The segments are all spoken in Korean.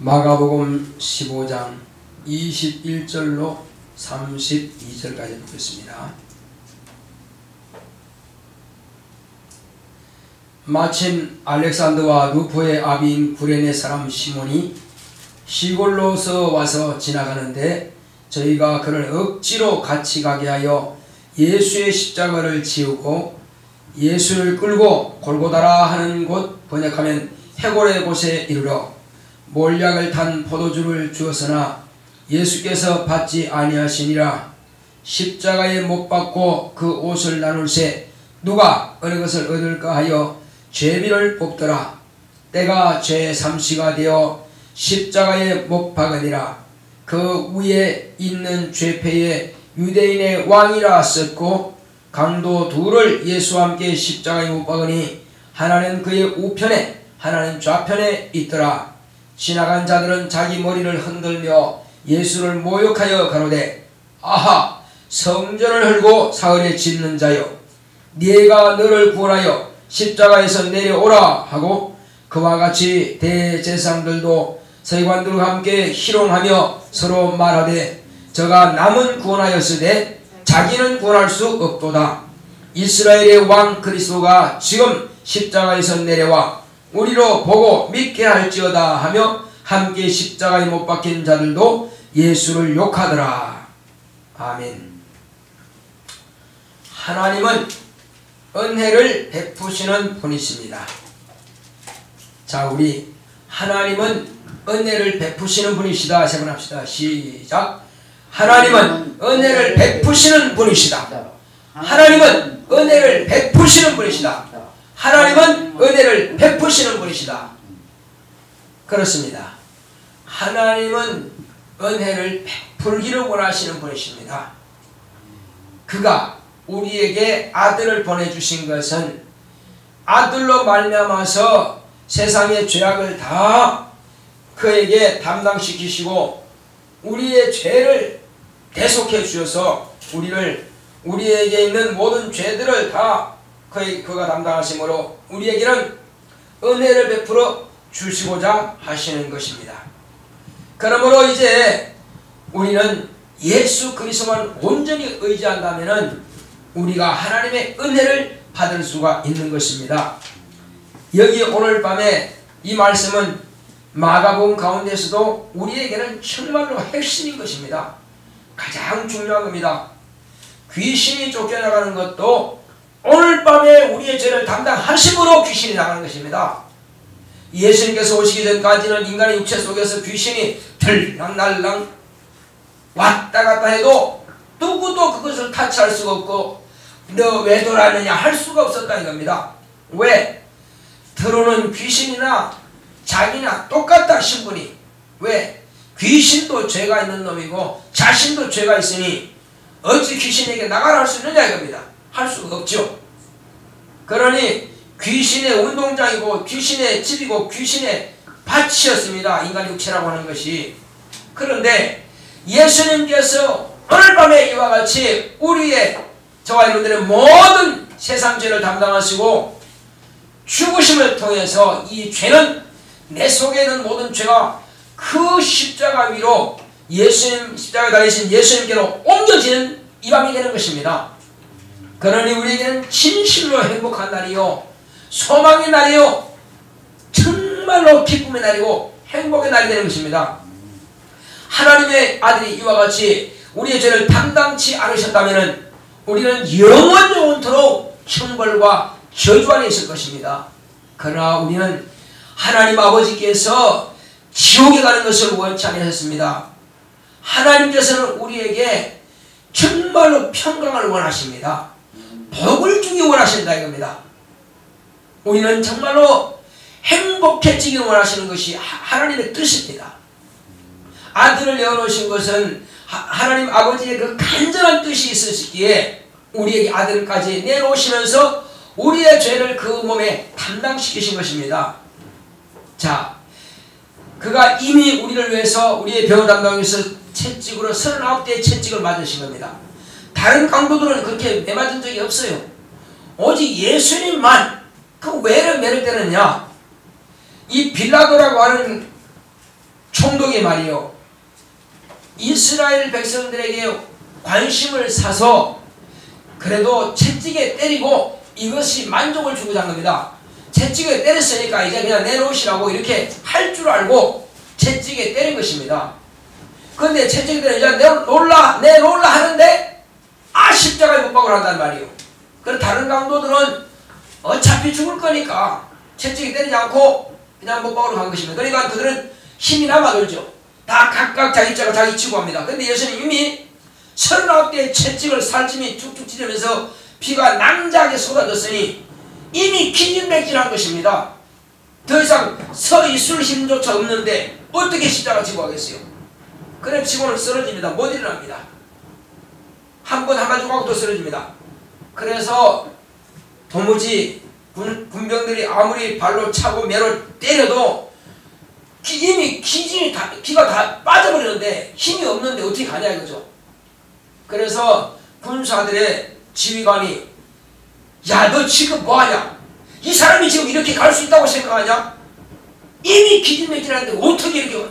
마가복음 15장 21절로 32절까지 보겠습니다. 마침 알렉산더와 루포의 아비인 구레네 사람 시몬이 시골로서 와서 지나가는데 저희가 그를 억지로 같이 가게 하여 예수의 십자가를 지우고 예수를 끌고 골고다라 하는 곳, 번역하면 해골의 곳에 이르러 몰약을 탄 포도주를 주었으나 예수께서 받지 아니하시니라. 십자가에 못 박고 그 옷을 나눌세 누가 어느 것을 얻을까 하여 죄비를 뽑더라. 때가 제3시가 되어 십자가에 못 박으니라. 그 위에 있는 죄패에 유대인의 왕이라 썼고 강도 둘을 예수와 함께 십자가에 못 박으니 하나는 그의 우편에 하나는 좌편에 있더라. 지나간 자들은 자기 머리를 흔들며 예수를 모욕하여 가로되 아하 성전을 헐고 사흘에 짓는 자여 네가 너를 구원하여 십자가에서 내려오라 하고 그와 같이 대제사장들도 서기관들과 함께 희롱하며 서로 말하되 저가 남은 구원하였으되 자기는 구원할 수 없도다. 이스라엘의 왕 그리스도가 지금 십자가에서 내려와 우리로 보고 믿게 할지어다 하며 함께 십자가에 못 박힌 자들도 예수를 욕하더라. 아멘. 하나님은 은혜를 베푸시는 분이십니다. 자, 우리 하나님은 은혜를 베푸시는 분이시다. 세 번 합시다. 시작. 하나님은 은혜를 베푸시는 분이시다. 하나님은 은혜를 베푸시는 분이시다. 하나님은 은혜를 베푸시는 분이시다. 그렇습니다. 하나님은 은혜를 베풀기를 원하시는 분이십니다. 그가 우리에게 아들을 보내주신 것은 아들로 말미암아서 세상의 죄악을 다 그에게 담당시키시고 우리의 죄를 대속해 주셔서 우리에게 있는 모든 죄들을 다 그가 담당하시므로 우리에게는 은혜를 베풀어 주시고자 하시는 것입니다. 그러므로 이제 우리는 예수 그리스도만 온전히 의지한다면 우리가 하나님의 은혜를 받을 수가 있는 것입니다. 여기 오늘 밤에 이 말씀은 마가복음 가운데서도 우리에게는 정말로 핵심인 것입니다. 가장 중요한 겁니다. 귀신이 쫓겨나가는 것도 오늘 밤에 우리의 죄를 담당하심으로 귀신이 나가는 것입니다. 예수님께서 오시기 전까지는 인간의 육체 속에서 귀신이 들락날락 왔다 갔다 해도 누구도 그것을 타치할 수가 없고 너 왜 돌아왔느냐 할 수가 없었다는 겁니다. 왜? 들어오는 귀신이나 자기나 똑같다 신분이. 왜? 귀신도 죄가 있는 놈이고 자신도 죄가 있으니 어찌 귀신에게 나가라 할 수 있느냐 이겁니다. 할 수가 없죠. 그러니 귀신의 운동장이고 귀신의 집이고 귀신의 밭이었습니다. 인간의 육체라고 하는 것이. 그런데 예수님께서 오늘 밤에 이와 같이 우리의 저와 여러분들의 모든 세상 죄를 담당하시고 죽으심을 통해서 이 죄는 내 속에 있는 모든 죄가 그 십자가 위로 예수님 십자가에 달리신 예수님께로 옮겨지는 이 밤이 되는 것입니다. 그러니 우리에게는 진실로 행복한 날이요 소망의 날이요 정말로 기쁨의 날이고 행복의 날이 되는 것입니다. 하나님의 아들이 이와 같이 우리의 죄를 담당치 않으셨다면 우리는 영원토록 형벌과 저주 안에 있을 것입니다. 그러나 우리는 하나님 아버지께서 지옥에 가는 것을 원치 않으셨습니다. 하나님께서는 우리에게 정말로 평강을 원하십니다. 복을 주기 원하신다 이겁니다. 우리는 정말로 행복해지기 원하시는 것이 하나님의 뜻입니다. 아들을 내어놓으신 것은 하나님 아버지의 그 간절한 뜻이 있으시기에 우리에게 아들까지 내놓으시면서 우리의 죄를 그 몸에 담당시키신 것입니다. 자, 그가 이미 우리를 위해서 우리의 병을 담당하기 위해서 채찍으로 39대의 채찍을 맞으신 겁니다. 다른 강도들은 그렇게 매맞은 적이 없어요. 오직 예수님만 그 왜 매를 때렸냐? 이 빌라도라고 하는 총독이 말이요, 이스라엘 백성들에게 관심을 사서 그래도 채찍에 때리고 이것이 만족을 주고자 한 겁니다. 채찍에 때렸으니까 이제 그냥 내놓으시라고 이렇게 할 줄 알고 채찍에 때린 것입니다. 그런데 채찍에 때려 이제 내놓으라 하는데 십자가에 못 박으러 한단 말이에요. 그리고 다른 강도들은 어차피 죽을 거니까 채찍에 때리지 않고 그냥 못 박으러 간 것입니다. 그러니까 그들은 힘이 남아돌죠. 다 각각 자기 짝을 자기 치고 합니다. 근데 예수님 이미 39대의 채찍을 살찜이 쭉쭉 찢으면서 피가 낭자하게 쏟아졌으니 이미 기진맥진한 것입니다. 더 이상 서 있을 힘조차 없는데 어떻게 십자가 지고 하겠어요? 그래 치고는 쓰러집니다. 못 일어납니다. 한 번 가지고 하고 또 쓰러집니다. 그래서 도무지 군병들이 아무리 발로 차고 매로 때려도 이미 기가 다 빠져버리는데 힘이 없는데 어떻게 가냐 이거죠. 그래서 군사들의 지휘관이 야, 너 지금 뭐하냐? 이 사람이 지금 이렇게 갈 수 있다고 생각하냐? 이미 기진맥진하는데 어떻게 이렇게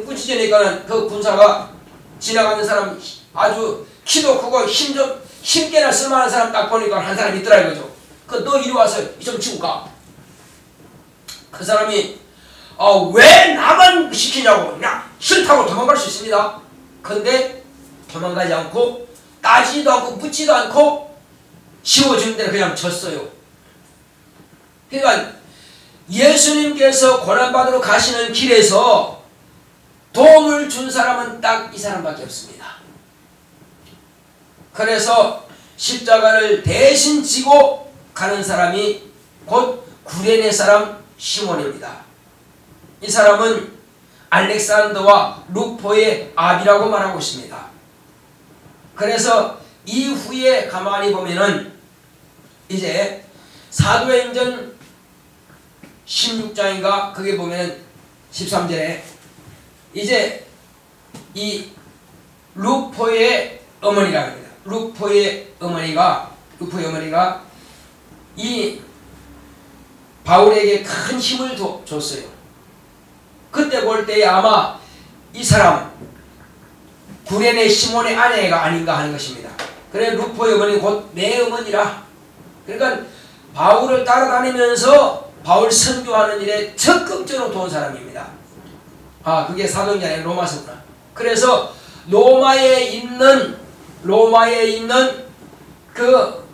꾸짖으니까는 그 군사가 지나가는 사람 아주 키도 크고 힘께나 쓸만한 사람 딱 보니까 한 사람이 있더라 이거죠. 너 이리 와서 좀 치고 가. 그 사람이 왜 나만 시키냐고 그냥 싫다고 도망갈 수 있습니다. 근데 도망가지 않고 따지지도 않고 묻지도 않고 지워주는 대로 그냥 졌어요. 그러니까 예수님께서 고난받으러 가시는 길에서 도움을 준 사람은 딱 이 사람밖에 없습니다. 그래서 십자가를 대신 지고 가는 사람이 곧 구레네 사람 시몬입니다. 이 사람은 알렉산더와 루포의 아비라고 말하고 있습니다. 그래서 이후에 가만히 보면은 이제 사도행전 16장인가 그게 보면은 13절에 이제 이 루포의 어머니라고 합니다. 루포의 어머니가 이 바울에게 큰 힘을 줬어요. 그때 볼 때에 아마 이 사람 구레네 시몬의 아내가 아닌가 하는 것입니다. 그래 루포의 어머니 곧 내 어머니라. 그러니까 바울을 따라다니면서 바울 선교하는 일에 적극적으로 도운 사람입니다. 그게 사도행전이 아니라 로마서구나. 그래서 로마에 있는 그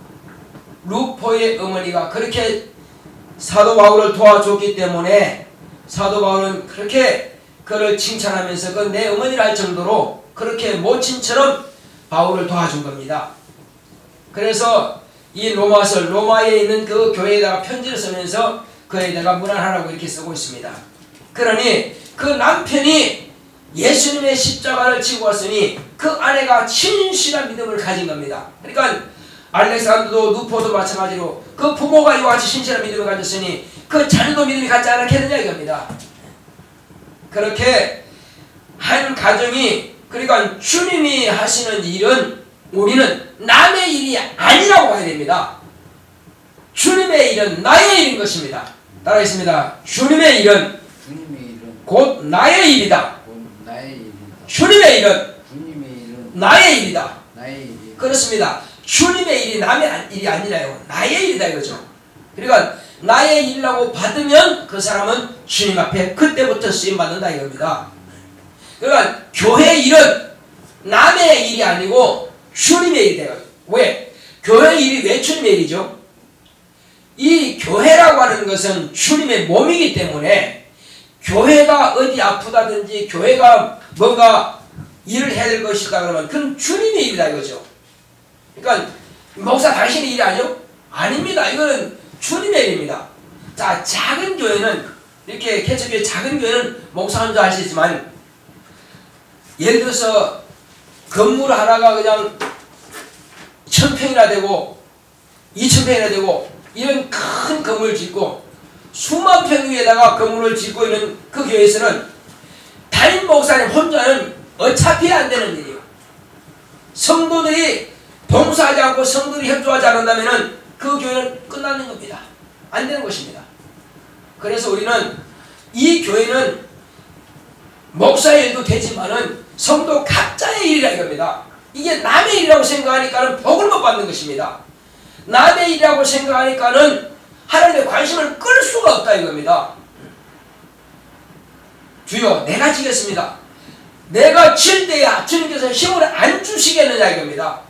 루포의 어머니가 그렇게 사도 바울을 도와줬기 때문에 사도 바울은 그렇게 그를 칭찬하면서 그 내 어머니라 할 정도로 그렇게 모친처럼 바울을 도와준 겁니다. 그래서 이 로마에 있는 그 교회에다가 편지를 쓰면서 그에다가 문안하라고 이렇게 쓰고 있습니다. 그러니 그 남편이 예수님의 십자가를 지고 왔으니 그 아내가 진실한 믿음을 가진 겁니다. 그러니까 알렉산더도 누포도 마찬가지로 그 부모가 이와 같이 신실한 믿음을 가졌으니 그 자녀도 믿음이 갖지 않았겠느냐 이겁니다. 그렇게 한 가정이 그러니까 주님이 하시는 일은 우리는 남의 일이 아니라고 봐야 됩니다. 주님의 일은 나의 일인 것입니다. 따라하겠습니다. 주님의 일은 곧 나의 일이다. 주님의 일은 나의 일이다. 그렇습니다. 주님의 일이 남의 일이 아니라요. 나의 일이다 이거죠. 그러니까 나의 일이라고 받으면 그 사람은 주님 앞에 그때부터 쓰임받는다 이겁니다. 그러니까 교회 일은 남의 일이 아니고 주님의 일이 돼요. 왜? 교회 일이 왜 주님의 일이죠? 이 교회라고 하는 것은 주님의 몸이기 때문에 교회가 어디 아프다든지 교회가 뭔가 일을 해야 될 것이다 그러면 그건 주님의 일이다 이거죠. 그러니까 목사 당신의 일이 아니요? 아닙니다. 이거는 주님의 일입니다. 자, 작은 교회는 이렇게 개척교회 작은 교회는 목사 혼자 할 수 있지만 예를 들어서 건물 하나가 그냥 1000평이나 되고 2000평이나 되고 이런 큰 건물을 짓고 수만 평 위에다가 건물을 짓고 있는 그 교회에서는 담임 목사님 혼자는 어차피 안 되는 일이에요. 성도들이 봉사하지 않고 성도들이 협조하지 않는다면 그 교회는 끝나는 겁니다. 안 되는 것입니다. 그래서 우리는 이 교회는 목사의 일도 되지만은 성도 각자의 일이라 이겁니다. 이게 남의 일이라고 생각하니까는 복을 못 받는 것입니다. 남의 일이라고 생각하니까는 하나님의 관심을 끌 수가 없다 이겁니다. 주여 내가 지겠습니다. 내가 칠 때야 주님께서 힘을 안 주시겠느냐 이겁니다.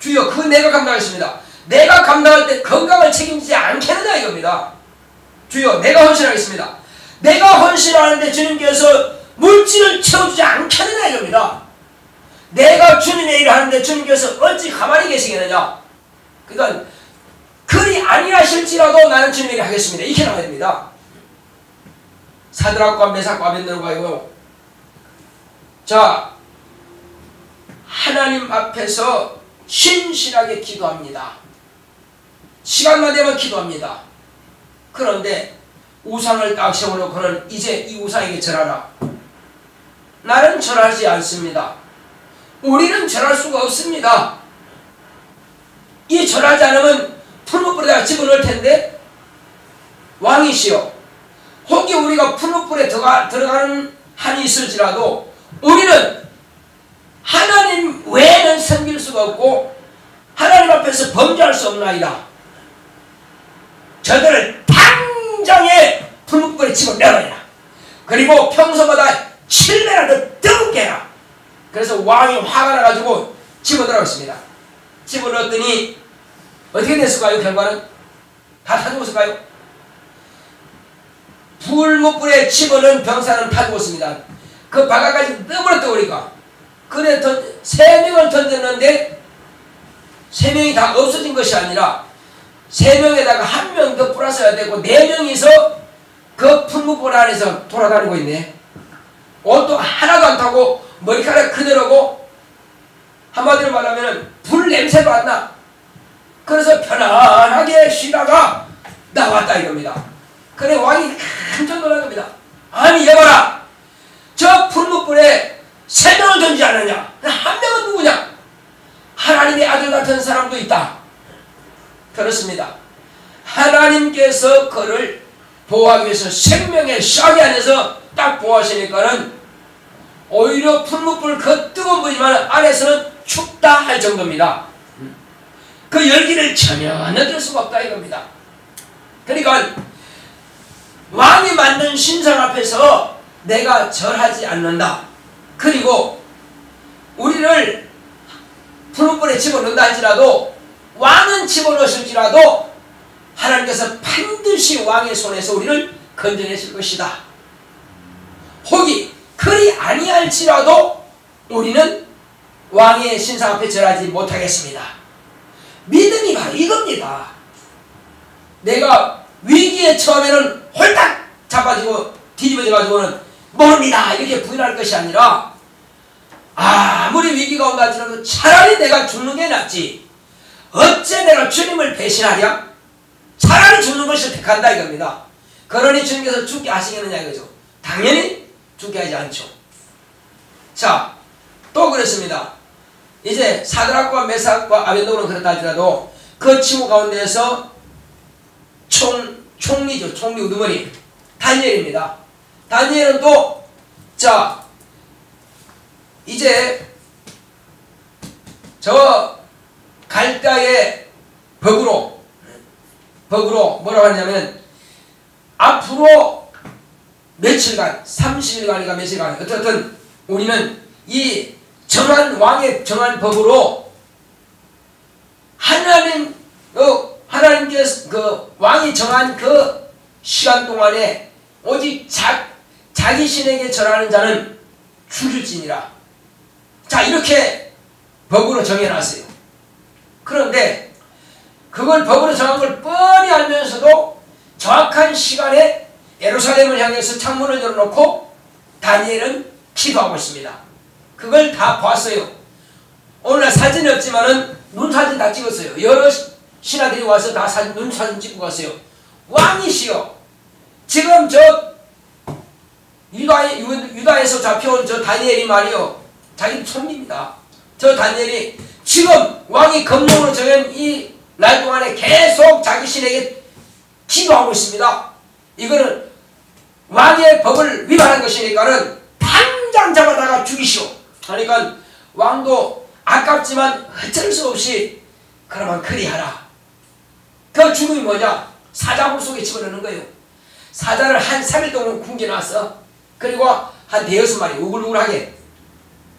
주여 그거 내가 감당하겠습니다. 내가 감당할 때 건강을 책임지지 않겠느냐 이겁니다. 주여 내가 헌신하겠습니다. 내가 헌신하는데 주님께서 물질을 채워주지 않겠느냐 이겁니다. 내가 주님의 일을 하는데 주님께서 어찌 가만히 계시겠느냐. 그러니까 그리 아니하실지라도 나는 주님의 일을 하겠습니다. 이렇게 나와야 됩니다. 사드락과 메삭과 아벳느고가요. 자, 하나님 앞에서 신실하게 기도합니다. 시간만 되면 기도합니다. 그런데 우상을 딱 세워놓고는 이제 이 우상에게 절하라. 나는 절하지 않습니다. 우리는 절할 수가 없습니다. 이 절하지 않으면 풀무불에다가 집어넣을 텐데 왕이시여 혹이 우리가 풀무불에 들어가는 한이 있을지라도 우리는 하나님 외에는 섬길 수가 없고 하나님 앞에서 범죄할 수 없나이다. 저들을 당장에 풀무불에 집어넣어라. 그리고 평소보다 7배나 더 뜨겁게 해라. 그래서 왕이 화가 나가지고 집어넣으라고 했습니다. 집어넣었더니 어떻게 됐을까요? 결과는 다 타 죽었을까요? 풀무불에 집어넣은 병사는 타 죽었습니다. 그 바가까지 떠버렸다 우리가. 그래 3명을 던졌는데 3명이 다 없어진 것이 아니라 3명에다가 1명 더 플러스해야 되고 4명이서 그 풀무불 안에서 돌아다니고 있네. 옷도 하나도 안 타고 머리카락 그대로고 한마디로 말하면 불 냄새도 안 나. 그래서 편안하게 쉬다가 나왔다 이겁니다. 그래 왕이 깜짝 놀란 겁니다. 아니 여봐라. 저 풀무불에 3명을 던지지 않았냐. 1명은 누구냐. 하나님의 아들 같은 사람도 있다. 그렇습니다. 하나님께서 그를 보호하기 위해서 생명의 샤기 안에서 딱 보호하시니까는 오히려 풀무불 그 뜨거운 불이지만 안에서는 춥다 할 정도입니다. 그 열기를 전혀 느낄 수가 없다 이겁니다. 그러니까 왕이 만든 신상 앞에서 내가 절하지 않는다. 그리고 우리를 풀무불에 집어넣는다 할지라도 왕은 집어넣으실지라도 하나님께서 반드시 왕의 손에서 우리를 건져내실 것이다. 혹이 그리 아니할지라도 우리는 왕의 신상 앞에 절하지 못하겠습니다. 믿음이 바로 이겁니다. 내가 위기에 처음에는 홀딱 잡아지고 뒤집어져가지고는 모릅니다 이렇게 부인할 것이 아니라 아무리 위기가 온다 할지라도 차라리 내가 죽는 게 낫지 어째 내가 주님을 배신하랴? 차라리 죽는 것을 택한다 이겁니다. 그러니 주님께서 죽게 하시겠느냐 이거죠. 당연히 죽게 하지 않죠. 자, 또 그렇습니다. 이제 사드락과 메삭과 아벳느고는 그렇다 할지라도 그 침묵 가운데에서 총리죠. 총리 우두머리 다니엘입니다. 다니엘은 또 자 이제 저 갈대아의 벽으로 뭐라고 하냐면 앞으로 며칠간 30일간인가 며칠간 어떻든 우리는 이 정한 왕의 정한 법으로 하나님께서 그 왕이 정한 그 시간 동안에 오직 자기 신에게 절하는 자는 죽일지니라. 자 이렇게 법으로 정해놨어요. 그런데 그걸 법으로 정한 걸 뻔히 알면서도 정확한 시간에 예루살렘을 향해서 창문을 열어놓고 다니엘은 기도하고 있습니다. 그걸 다 봤어요. 오늘날 사진이 없지만은 눈사진 다 찍었어요. 여러 신하들이 와서 다 눈사진 찍고 갔어요. 왕이시여 지금 저 유다에서 잡혀온 저 다니엘이 말이요 자기 총리입니다. 저 다니엘이 지금 왕이 검령으로 정한 이 날 동안에 계속 자기 신에게 기도하고 있습니다. 이거는 왕의 법을 위반한 것이니까는 당장 잡아다가 죽이시오. 그러니까 왕도 아깝지만 어쩔 수 없이 그러면 그리하라. 그 죽음이 뭐냐? 사자굴 속에 집어넣는 거예요. 사자를 한 3일 동안 굶겨놨어. 그리고 한 5-6마리 우글우글하게.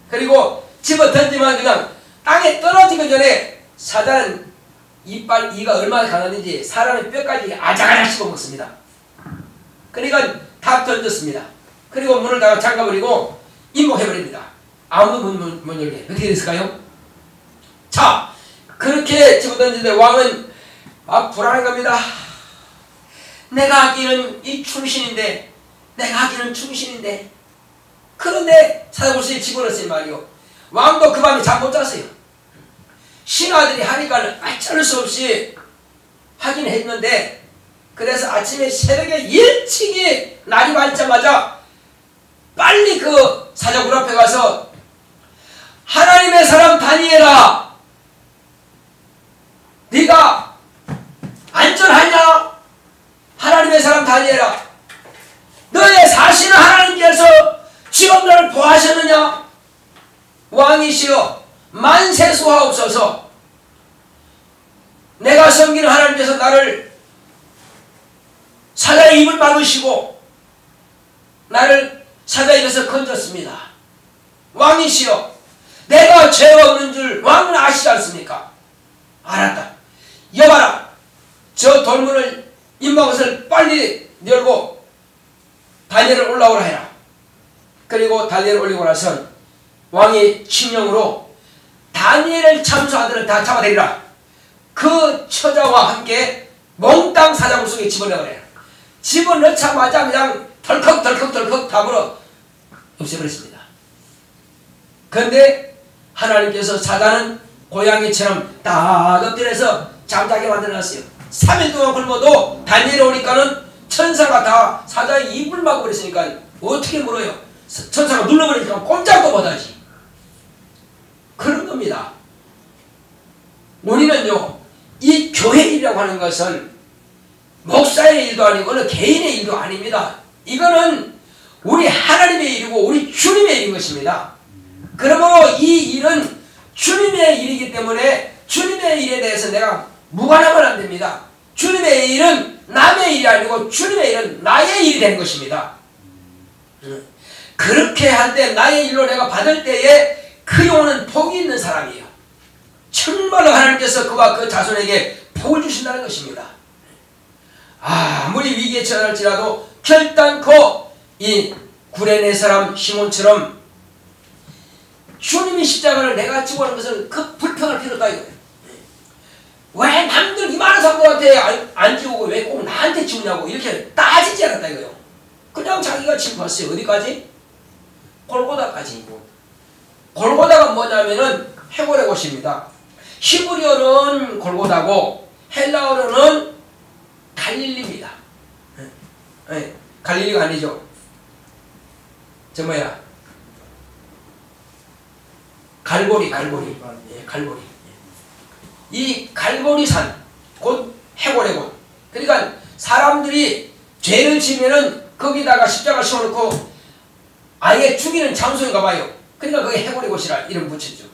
그리고 집어 던지면 그냥 땅에 떨어지기 전에 사자는 이가 얼마나 강하든지 사람의 뼈까지 아작아작 씹어먹습니다. 그러니까 다 던졌습니다. 그리고 문을 다 잠가버리고 임목해버립니다. 아무도 못 열게. 어떻게 됐을까요? 자, 그렇게 집어던지는데 왕은 막 불안한 겁니다. 내가 하기는 이 충신인데, 내가 하기는 충신인데. 그런데 사자굴 속에 집어넣었어요 말이요. 왕도 그 밤에 잠 못 잤어요. 신하들이 하니까 어쩔 수 없이 하긴 했는데, 그래서 아침에 새벽에 일찍이 날이 밝자마자 빨리 그 사자굴 앞에 가서 하나님의 사람 다니엘아, 네가 안전하냐? 하나님의 사람 다니엘아, 너의 사실은 하나님께서 지금 너를 보하셨느냐? 왕이시여 만세수하옵소서. 내가 섬기는 하나님께서 나를 사자의 입을 막으시고 나를 사자의 입에서 건졌습니다. 왕이시여 내가 죄가 없는 줄 왕은 아시지 않습니까? 알았다. 여봐라, 저 돌문을 입막옷을 빨리 열고 다니엘을 올라오라 해라. 그리고 다니엘을 올리고 나선 왕이 칙령으로 다니엘을 참수하들은 다 잡아내리라. 그 처자와 함께 몽땅 사자굴 속에 집어넣으라. 집어넣자마자 그냥 덜컥 담으러 없애버렸습니다. 그런데 하나님께서 사자는 고양이처럼 딱 엎드려서 잠자게 만들어놨어요. 3일 동안 굶어도 다니엘이 오니까는 천사가 다 사자의 입을 막아버렸으니까 어떻게 물어요? 천사가 눌러버리니까 꼼짝도 못하지. 그런 겁니다. 우리는요, 이 교회 일이라고 하는 것은 목사의 일도 아니고 어느 개인의 일도 아닙니다. 이거는 우리 하나님의 일이고 우리 주님의 일인 것입니다. 그러므로 이 일은 주님의 일이기 때문에 주님의 일에 대해서 내가 무관하면 안 됩니다. 주님의 일은 남의 일이 아니고 주님의 일은 나의 일이 되는 것입니다. 그렇게 할 때 나의 일로 내가 받을 때에 그 영혼은 복이 있는 사람이에요. 정말로 하나님께서 그와 그 자손에게 복을 주신다는 것입니다. 아무리 위기에 처할지라도 결단코 이 구레네 사람 시몬처럼 주님이 십자가를 내가 지고 하는 것은 그 불평할 필요가 이거예요. 왜 남들 이 많은 사람들한테 안 지우고 왜 꼭 나한테 지우냐고 이렇게 따지지 않았다 이거예요. 그냥 자기가 지고 왔어요. 어디까지? 골고다까지. 골고다가 뭐냐면은 해골의 곳입니다. 히브리어는 골고다고 헬라어로는 갈릴리입니다. 갈릴리가 아니죠. 저 뭐야? 갈보리. 갈보리. 이 갈보리산, 곧 해골의 곳. 그러니까 사람들이 죄를 지면은 거기다가 십자가 씌워놓고 아예 죽이는 장소인가 봐요. 그러니까 그게 해골의 곳이라 이름 붙였죠.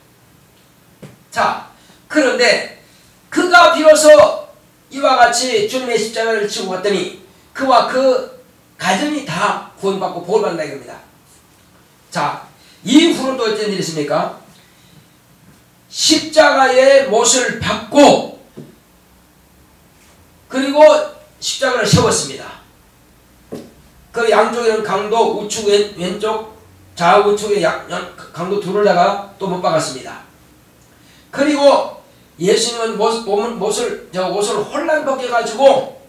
자, 그런데 그가 비로소 이와 같이 주님의 십자가를 지고 갔더니 그와 그 가정이 다 구원받고 복을 받는다 이겁니다. 자, 이후로 또 어떤 일이 있습니까? 십자가의 못을 받고 그리고 십자가를 세웠습니다. 그 양쪽에는 강도 우측 왼쪽 좌우측에 강도 둘을다가 또 못 박았습니다. 그리고 예수님은 옷을 홀랑 벗겨가지고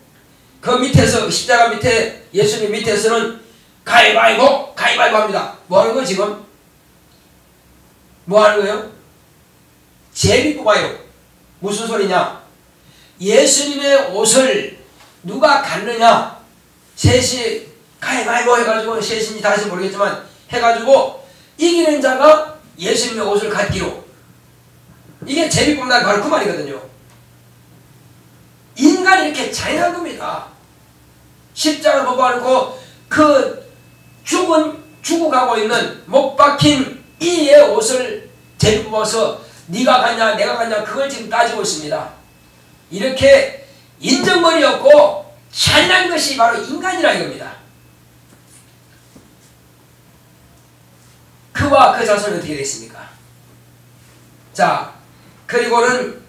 그 밑에서 십자가 밑에 예수님 밑에서는 가위바위보 합니다. 뭐 하는 거예요 지금? 뭐 하는 거예요? 제비 뽑아요. 무슨 소리냐? 예수님의 옷을 누가 갖느냐? 셋이 가위바위보 해가지고 셋인지 다시 모르겠지만 해가지고 이기는 자가 예수님의 옷을 갖기로. 이게 제비 뽑는다 바로 그 말이거든요. 인간이 이렇게 잔인한 겁니다. 십자가를 뽑아놓고 그 죽은 죽어가고 있는 못 박힌 이의 옷을 재입어서 네가 갔냐 내가 갔냐 그걸 지금 따지고 있습니다. 이렇게 인정머리 없고 찬란한 것이 바로 인간이라 이겁니다. 그와 그 자손이 어떻게 됐습니까? 자, 그리고는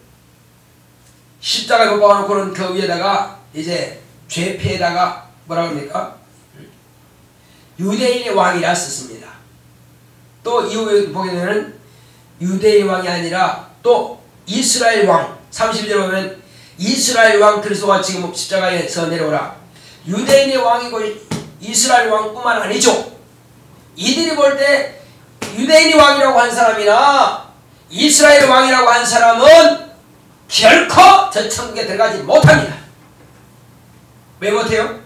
십자가에 못 박아놓고는 그 위에다가 이제 죄패에다가 뭐라고 합니까? 유대인의 왕이라 썼습니다. 또 이후에 보게 되면 유대인 왕이 아니라 또 이스라엘 왕 31절에 보면 이스라엘 왕 그리스도가 지금 십자가에서 내려오라. 유대인의 왕이고 이스라엘 왕뿐만 아니죠. 이들이 볼 때 유대인이 왕이라고 한 사람이나 이스라엘 왕이라고 한 사람은 결코 저 천국에 들어가지 못합니다. 왜 못해요?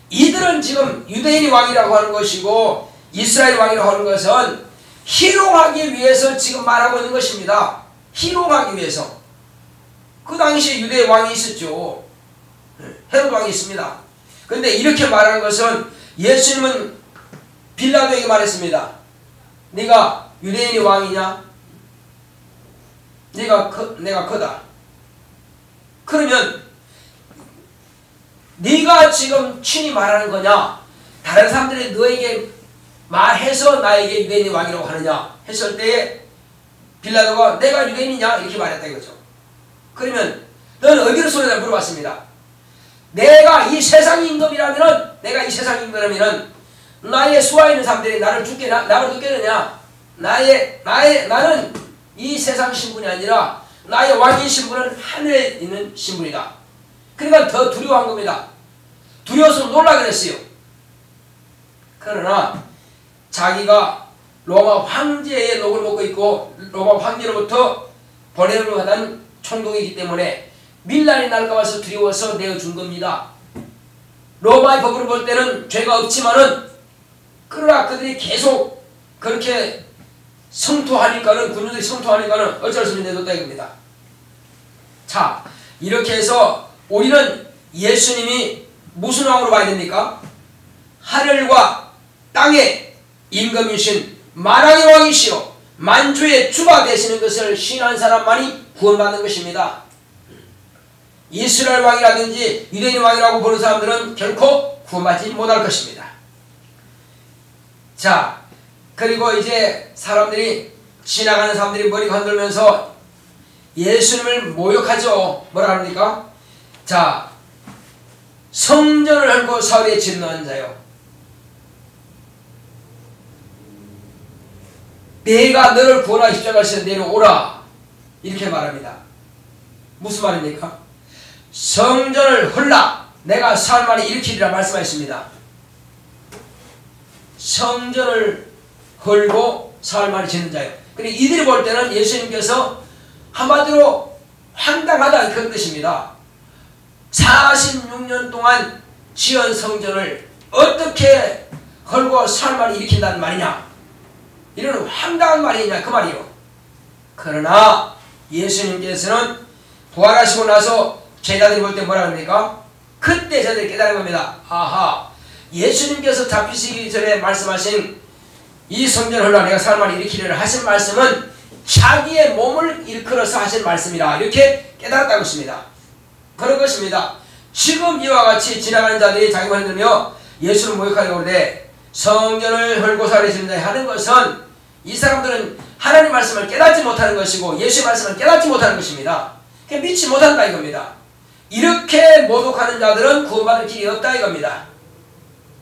이들은 지금 유대인이 왕이라고 하는 것이고 이스라엘 왕이라고 하는 것은 희롱하기 위해서 지금 말하고 있는 것입니다. 희롱하기 위해서. 그 당시에 유대 왕이 있었죠. 헤롯 왕이 있습니다. 그런데 이렇게 말하는 것은 예수님은 빌라도에게 말했습니다. 네가 유대인이 왕이냐? 내가 크다. 그러면 네가 지금 친히 말하는 거냐? 다른 사람들이 너에게 말해서 나에게 유대인이 왕이라고 하느냐? 했을 때에 빌라도가 내가 유대인이냐? 이렇게 말했다 이거죠. 그러면 너는 어디로 쏘느냐 물어봤습니다. 내가 이 세상 임금이라면은 나의 수하에 있는 사람들이 나를 죽겠느냐? 나는 이 세상 신분이 아니라 나의 왕인 신분은 하늘에 있는 신분이다. 그러니까 더 두려워한 겁니다. 두려워서 놀라게 됐어요. 그러나 자기가 로마 황제의 녹을 먹고 있고 로마 황제로부터 보내려고 하던 총독이기 때문에 밀란이 날까 봐서 두려워서 내어준 겁니다. 로마의 법으로 볼 때는 죄가 없지만은 그러나 그들이 계속 그렇게 성토하니까는 군주들이 성토하니까는 어쩔 수 없이 내줬다 이겁니다. 자, 이렇게 해서 우리는 예수님이 무슨 왕으로 봐야 됩니까? 하늘과 땅의 임금이신 만왕의 왕이시오 만주의 주가 되시는 것을 신한 사람만이 구원받는 것입니다. 이스라엘 왕이라든지 유대인 왕이라고 보는 사람들은 결코 구원받지 못할 것입니다. 자, 그리고 이제 지나가는 사람들이 머리 흔들면서 예수님을 모욕하죠. 뭐라 합니까? 자, 성전을 헐고 사흘에 진노한 자요. 내가 너를 구원하여 십자가에서 내려오라. 이렇게 말합니다. 무슨 말입니까? 성전을 헐라. 내가 사흘 만에 일으키리라 말씀하셨습니다. 성전을 헐고 사흘 만에 짓는 자요. 그리고 이들이 볼 때는 예수님께서 한마디로 황당하다 그런 뜻입니다. 46년 동안 지은 성전을 어떻게 헐고 사흘 만에 일으킨다는 말이냐? 이런 황당한 말이냐 그 말이요. 그러나 예수님께서는 부활하시고 나서 제자들이 볼 때 뭐라 합니까? 그때 저들이 깨달은 겁니다. 아하, 예수님께서 잡히시기 전에 말씀하신 이 성전을 헐라 내가 사흘 만에 일으키리라 하신 말씀은 자기의 몸을 일컬어서 하신 말씀이라 이렇게 깨달았다고 했습니다. 그런 것입니다. 지금 이와 같이 지나가는 자들이 자기 몸을 흔들며 예수를 모욕하려고 하는데 성전을 헐고 사흘에 짓는다 하는 것은 이 사람들은 하나님 말씀을 깨닫지 못하는 것이고 예수의 말씀을 깨닫지 못하는 것입니다. 믿지 못한다 이겁니다. 이렇게 모독하는 자들은 구원받을 길이 없다 이겁니다.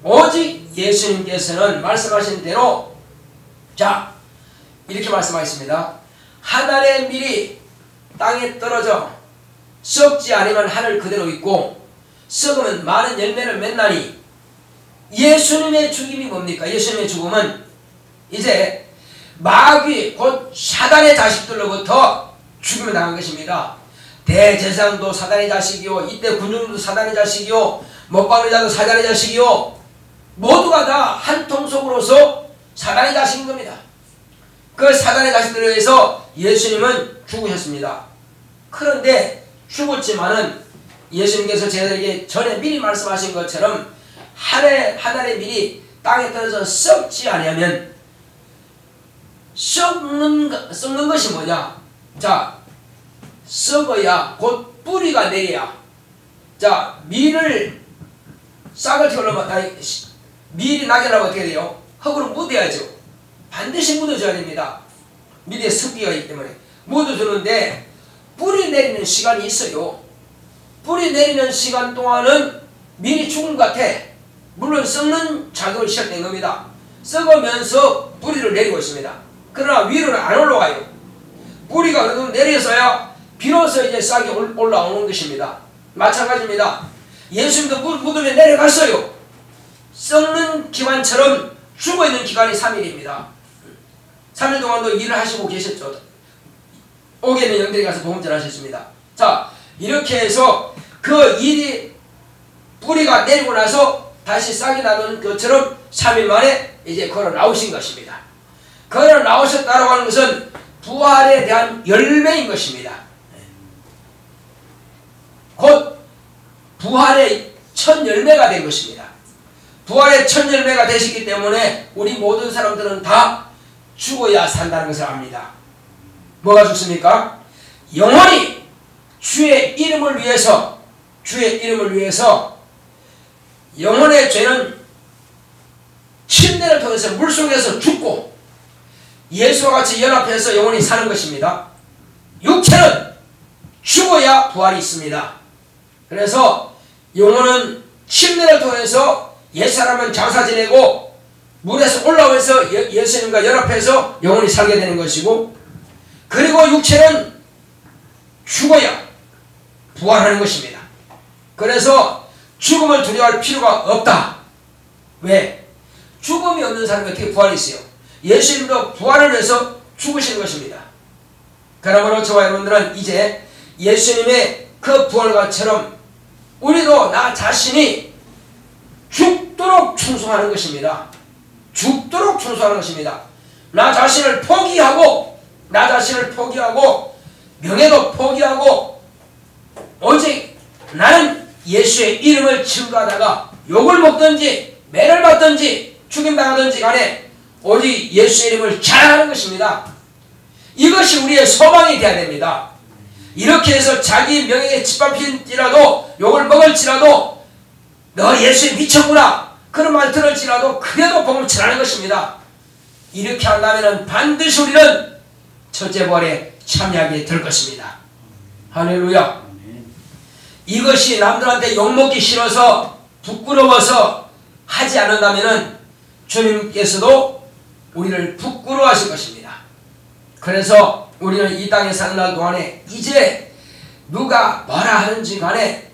오직 예수님께서는 말씀하신 대로 자 이렇게 말씀하셨습니다. 하늘의 밀이 땅에 떨어져 썩지 않으면 하늘 그대로 있고 썩으면 많은 열매를 맺나니 예수님의 죽임이 뭡니까? 예수님의 죽음은 이제 마귀 곧 사단의 자식들로부터 죽임을 당한 것입니다. 대제사장도 사단의 자식이요 이때 군중도 사단의 자식이요 못박는 자도 사단의 자식이요 모두가 다 한 통속으로서 사단의 자식인 겁니다. 그 사단의 자식들에 의해서 예수님은 죽으셨습니다. 그런데 죽었지만은 예수님께서 제자들에게 전에 미리 말씀하신 것처럼 하늘의 밀이 땅에 떨어져 썩지 아니하면 썩는 것이 뭐냐? 자, 썩어야 곧 뿌리가 내려야. 자, 밀을 싹을 튀우려면 밀이 나게 하려면 어떻게 돼요? 흙으로 묻어야죠. 반드시 묻어줘야 됩니다. 밀에 습기가 있기 때문에 묻어주는데 뿌리 내리는 시간이 있어요. 뿌리 내리는 시간 동안은 밀이 죽은 것 같아. 물론 썩는 작용을 시작된 겁니다. 썩으면서 뿌리를 내리고 있습니다. 그러나 위로는 안 올라가요. 뿌리가 그래도 내려서야 비로소 이제 싹이 올라오는 것입니다. 마찬가지입니다. 예수님도 무덤에 내려갔어요. 썩는 기관처럼 죽어있는 기간이 3일입니다. 3일 동안도 일을 하시고 계셨죠. 옥에는 영들이 가서 복음전 하셨습니다. 자, 이렇게 해서 그 일이 뿌리가 내리고 나서 다시 싹이 나는 것처럼 3일 만에 이제 걸어 나오신 것입니다. 걸어 나오셨다고 하는 것은 부활에 대한 열매인 것입니다. 곧 부활의 첫 열매가 된 것입니다. 부활의 첫 열매가 되시기 때문에 우리 모든 사람들은 다 죽어야 산다는 것을 압니다. 뭐가 죽습니까? 영원히 주의 이름을 위해서 영혼의 죄는 침례를 통해서 물속에서 죽고 예수와 같이 연합해서 영원히 사는 것입니다. 육체는 죽어야 부활이 있습니다. 그래서 영혼은 침례를 통해서 옛사람은 장사 지내고 물에서 올라오면서 예수님과 연합해서 영혼이 살게 되는 것이고, 그리고 육체는 죽어야 부활하는 것입니다. 그래서 죽음을 두려워할 필요가 없다. 왜? 죽음이 없는 사람이 어떻게 부활이 있어요? 예수님도 부활을 위해서 죽으시는 것입니다. 그러므로 저와 여러분들은 이제 예수님의 그 부활과처럼 우리도 나 자신이 죽도록 충성하는 것입니다. 죽도록 충성하는 것입니다. 나 자신을 포기하고 명예도 포기하고 오직 나는 예수의 이름을 증거하다가 욕을 먹든지 매를 받든지 죽임당하든지 간에 오직 예수의 이름을 자랑하는 것입니다. 이것이 우리의 소망이 되어야 됩니다. 이렇게 해서 자기 명예에 짓밟힐지라도 욕을 먹을지라도 너 예수에 미쳤구나 그런 말 들을지라도 그래도 복음을 전하는 것입니다. 이렇게 한다면 반드시 우리는 첫째 부활에 참여하게 될 것입니다. 할렐루야. 이것이 남들한테 욕먹기 싫어서 부끄러워서 하지 않는다면 주님께서도 우리를 부끄러워하실 것입니다. 그래서 우리는 이 땅에 사는 날 동안에 이제 누가 뭐라 하는지 간에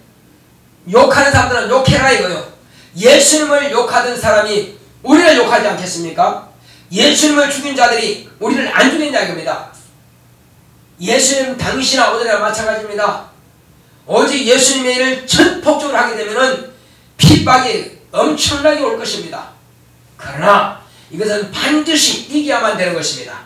욕하는 사람들은 욕해라 이거요. 예수님을 욕하던 사람이 우리를 욕하지 않겠습니까? 예수님을 죽인 자들이 우리를 안 죽인 자입니다. 예수님 당시나 오늘이나 마찬가지입니다. 오직 예수님의 일을 전폭적으로 하게 되면 핍박이 엄청나게 올 것입니다. 그러나 이것은 반드시 이겨야만 되는 것입니다.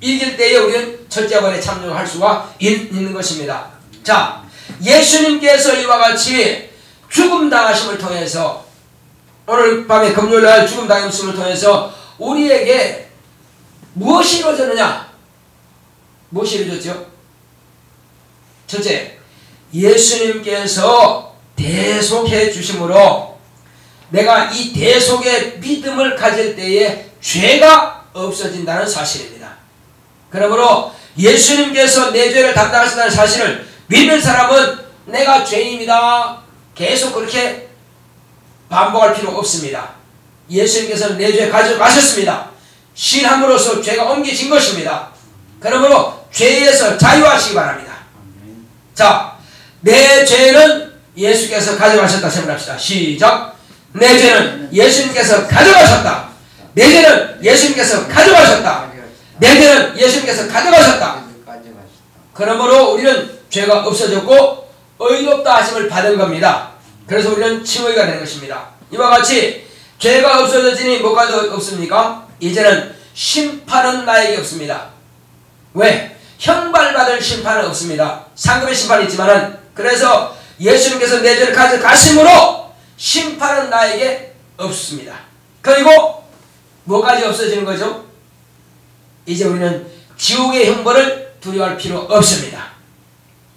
이길 때에 우리는 첫째 부활에 참여할 수가 있는 것입니다. 자, 예수님께서 이와 같이 죽음 당하심을 통해서 오늘 밤에 금요일날 죽음 당하심을 통해서 우리에게 무엇이 이루어졌느냐? 무엇이 이루어졌죠? 첫째, 예수님께서 대속해 주심으로 내가 이 대속의 믿음을 가질 때에 죄가 없어진다는 사실입니다. 그러므로 예수님께서 내 죄를 담당하신다는 사실을 믿는 사람은 내가 죄인입니다. 계속 그렇게 반복할 필요가 없습니다. 예수님께서는 내 죄 가져가셨습니다. 신함으로써 죄가 옮겨진 것입니다. 그러므로 죄에서 자유하시기 바랍니다. 자, 내 죄는 예수께서 가져가셨다 생각합시다. 시작. 내 죄는 예수님께서 가져가셨다. 내 죄는 예수님께서 가져가셨다. 내 죄는 예수님께서 가져가셨다. 그러므로 우리는 죄가 없어졌고 의롭다 하심을 받은 겁니다. 그래서 우리는 칭의가 되는 것입니다. 이와 같이 죄가 없어졌으니 뭐가 더 없습니까? 이제는 심판은 나에게 없습니다. 왜? 형벌받을 심판은 없습니다. 상급의 심판이 있지만은, 그래서 예수님께서 내 죄를 가져가심으로 심판은 나에게 없습니다. 그리고 뭐까지 없어지는 거죠? 이제 우리는 지옥의 형벌을 두려워할 필요 없습니다.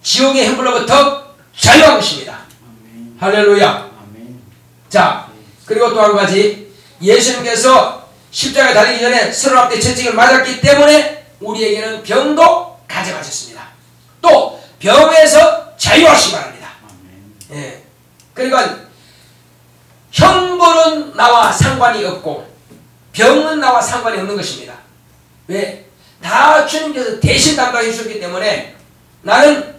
지옥의 형벌로부터 자유한 것입니다. 아멘. 할렐루야. 아멘. 자, 그리고 또 한 가지, 예수님께서 십자가에 달리기 전에 39대 채찍을 맞았기 때문에 우리에게는 병도 가져가셨습니다. 또 병에서 자유하시기 바랍니다. 아멘. 예. 그러니까 형벌은 나와 상관이 없고 병은 나와 상관이 없는 것입니다. 왜? 다 주님께서 대신 담당해 주셨기 때문에 나는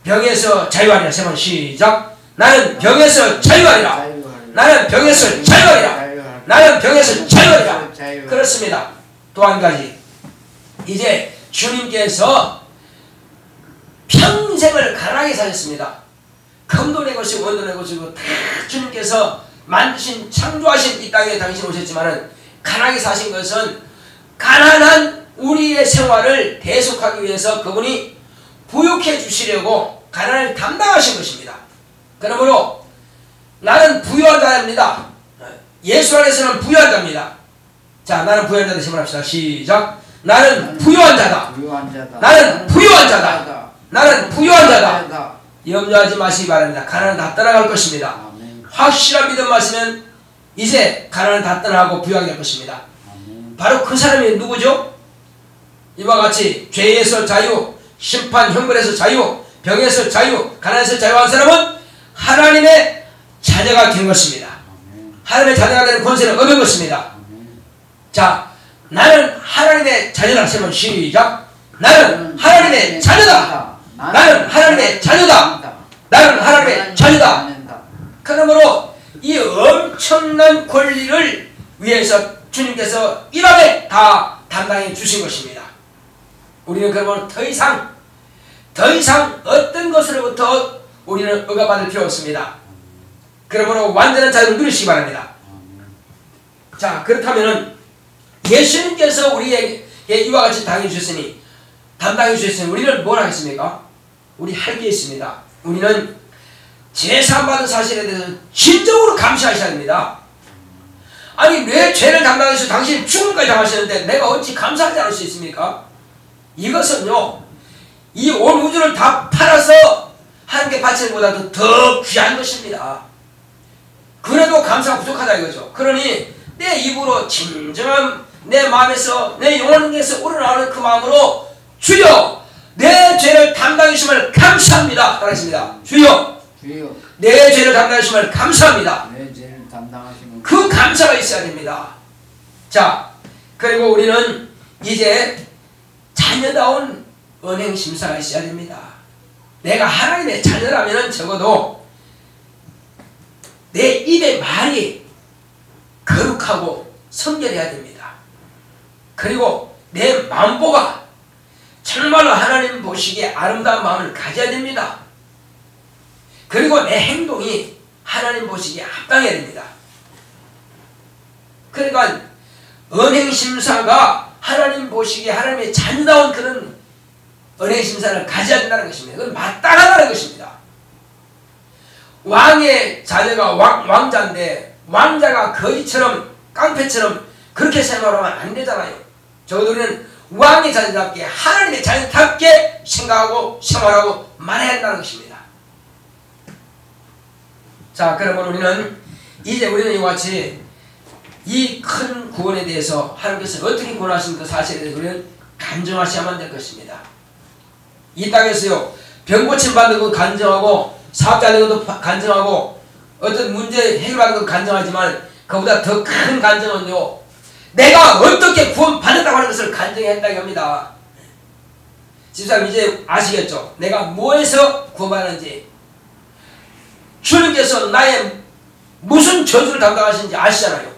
병에서 자유하리라. 세 번 시작. 나는 병에서 자유하리라. 나는 병에서 자유하리라. 나는 병에서 자유하리라. 그렇습니다. 또 한 가지, 이제 주님께서 평생을 가난하게 사셨습니다. 금도 내 것이고 원도 내 것이고 다 주님께서 만드신 창조하신 이 땅에 당신 오셨지만은 가난하게 사신 것은 가난한 우리의 생활을 대속하기 위해서 그분이 부유해 주시려고 가난을 담당하신 것입니다. 그러므로 나는 부유한 자입니다. 예수 안에서는 부유한 자입니다. 자, 나는 부유한 자다. 시작합시다. 시작. 나는 부유한 자다. 나는 부유한 자다. 나는 부유한 자다. 염려하지 마시기 바랍니다. 가난은 다 떠나갈 것입니다. 확실한 믿음 마시면 이제 가난은 다 떠나고 부유하게 될 것입니다. 바로 그 사람이 누구죠? 이와 같이 죄에서 자유, 심판, 형벌에서 자유, 병에서 자유, 가난에서 자유한 사람은 하나님의 자녀가 된 것입니다. 하나님의 자녀가 되는 권세를 얻은 것입니다. 자, 나는 하나님의 자녀다. 세번 시작. 나는 하나님의 자녀다. 나는 하나님의 자녀다. 나는 하나님의 자녀다. 그러므로 이 엄청난 권리를 위해서 주님께서 이 밤에 다 담당해 주신 것입니다. 우리는 그러면 더 이상 어떤 것으로부터 우리는 억압받을 필요 없습니다. 그러므로 완전한 자유를 누리시기 바랍니다. 자, 그렇다면 예수님께서 우리에게 이와 같이 담당해 주셨으니 우리는 뭘 하겠습니까? 우리 할 게 있습니다. 우리는 제사받은 사실에 대해서 진정으로 감사하셔야 됩니다. 아니, 왜 죄를 담당해서 당신이 죽음까지 당하시는데 내가 어찌 감사하지 않을 수 있습니까? 이것은요, 이 온 우주를 다 팔아서 하나님께 바치는 것보다도 더 귀한 것입니다. 그래도 감사가 부족하다 이거죠. 그러니 내 입으로 진정한 내 마음에서 내 영혼에서 우러나오는 그 마음으로 주여 내 죄를 담당해 주심을 감사합니다. 따라했습니다. 주여 내 죄를 담당해 주심을 감사합니다. 내 죄를 담당하시는 그 감사가 있어야 됩니다. 자, 그리고 우리는 이제 자녀다운 언행심사가 있어야 됩니다. 내가 하나님의 자녀라면 적어도 내 입의 말이 거룩하고 성결해야 됩니다. 그리고 내 마음보가 정말로 하나님 보시기에 아름다운 마음을 가져야 됩니다. 그리고 내 행동이 하나님 보시기에 합당해야 됩니다. 그러니까 언행심사가 하나님 보시기에 하나님의 자녀다운 그런 언행심사를 가져야 된다는 것입니다. 그건 마땅하다는 것입니다. 왕의 자녀가 왕자인데 왕자가 거지처럼 깡패처럼 그렇게 생각하면 안 되잖아요. 적어도 우리는 왕의 자녀답게 하나님의 자녀답게 생각하고 생활하고 말해야 한다는 것입니다. 자, 그러면 우리는 이와 같이 이 큰 구원에 대해서 하나님께서 어떻게 구원하신 그 사실에 대해서 우리는 간증하셔야만 될 것입니다. 이 땅에서요, 병 고침 받는 건 간증하고 사업자 되는 것도 간증하고 어떤 문제 해결하는 것도 간증하지만 그보다 더 큰 간증은요, 내가 어떻게 구원받았다고 하는 것을 간증해야 한다고 합니다. 집사님 이제 아시겠죠? 내가 뭐에서 구원받았는지, 주님께서 나의 무슨 저주를 담당하시는지 아시잖아요.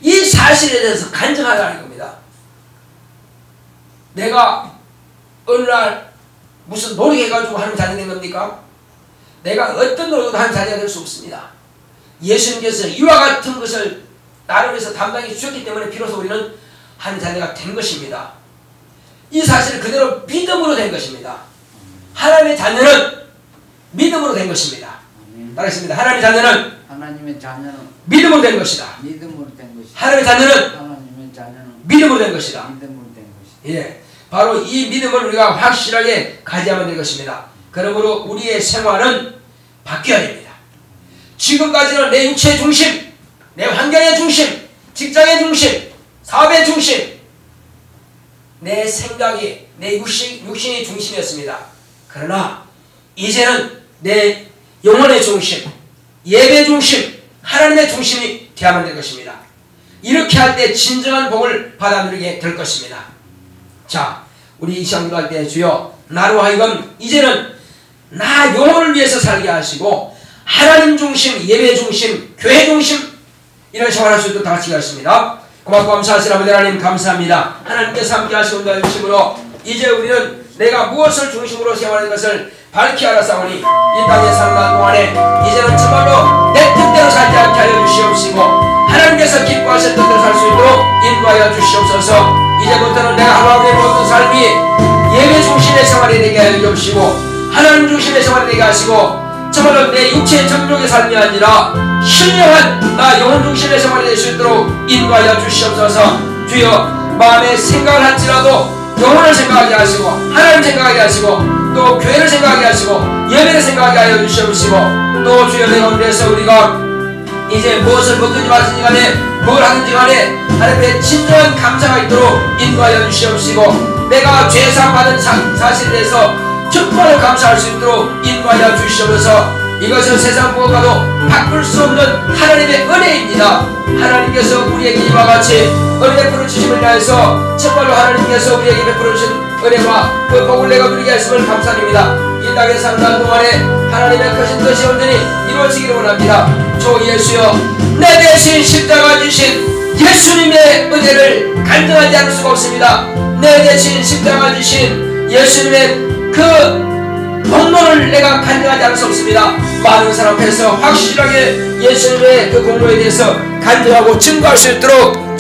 이 사실에 대해서 간증하라는 겁니다. 내가 어느 날 무슨 노력해가지고 하는 자녀가 된 겁니까? 내가 어떤 노력도 하는 자녀가 될 수 없습니다. 예수님께서 이와 같은 것을 나를 위해서 담당해 주셨기 때문에 비로소 우리는 하는 자녀가 된 것입니다. 이 사실을 그대로 믿음으로 된 것입니다. 하나님의 자녀는 믿음으로 된 것입니다. 따르겠습니다. 하나님의 자녀는 하나님의 자녀는 믿음으로 된 것이다. 믿음으로 된 것이다. 하나님의 자녀는 하나님의 자녀는 믿음으로 된 것이다. 믿음으로 된 것이다. 예, 바로 이 믿음을 우리가 확실하게 가져야만 될 것입니다. 그러므로 우리의 생활은 바뀌어야 됩니다. 지금까지는 내 육체의 중심, 내 환경의 중심, 직장의 중심, 사업의 중심, 내 생각이, 내 육신의 중심이었습니다. 그러나 이제는 내 영혼의 중심, 예배 중심, 하나님의 중심이 되어야만 될 것입니다. 이렇게 할 때 진정한 복을 받아 누리게 될 것입니다. 자, 우리 이 시간 기도할 때 주여 나로 하여금 이제는 나 영혼을 위해서 살게 하시고 하나님 중심, 예배 중심, 교회 중심 이런 생활할 수 있도록 다 같이 하겠습니다. 고맙고 감사하시는 아버지 하나님 감사합니다. 하나님께서 함께 하시고 인도하심으로 이제 우리는 내가 무엇을 중심으로 생활하는 것을 밝히 알았사오니 이 땅에 사는 동안에 이제는 정말로 내 뜻대로 살지 않게 하여 주시옵시고 하나님께서 기뻐하실 뜻대로 살 수 있도록 인도하여 주시옵소서. 이제부터는 내가 하루하루의 모든 삶이 예배 중심의 생활이 되게 하여 주시고 하나님 중심의 생활이 되게 하시고 정말로 내 육체의 정욕의 삶이 아니라 신령한 나 영혼 중심의 생활이 될 수 있도록 인도하여 주시옵소서. 주여 마음에 생각을 할지라도 영혼을 생각하게 하시고 하나님 생각하게 하시고 또 교회를 생각하게 하시고 예배를 생각하게 하여 주시옵시고 또 주여 내 가운데서 우리가 이제 무엇을 먹든지 마든지 간에 뭘 하든지 간에 하나님의 진정한 감사가 있도록 인도하여 주시옵시고 내가 죄사함 받은 사실에 대해서 정말로 감사할 수 있도록 인도하여 주시옵소서. 이것은 세상 무엇과도 바꿀 수 없는 하나님의 은혜입니다. 하나님께서 우리에게 이와 같이 은혜 베풀어 주심을 인하여서 정말로 하나님께서 우리에게 베풀어 주신 은혜와 그 복을 내가 누리게 하심을 감사드립니다. 이 땅에 사는 동안에 하나님의 크신 뜻이 온전히 이루어지기를 원합니다. 주 예수여 내 대신 십자가 지신 예수님의 은혜를 간증하지 않을 수가 없습니다. 내 대신 십자가 지신 예수님의 그 공로를 내가 간증하지 않을 수 없습니다. 많은 사람 앞에서 확실하게 예수님의 그 공로에 대해서 간증하고 증거할 수 있도록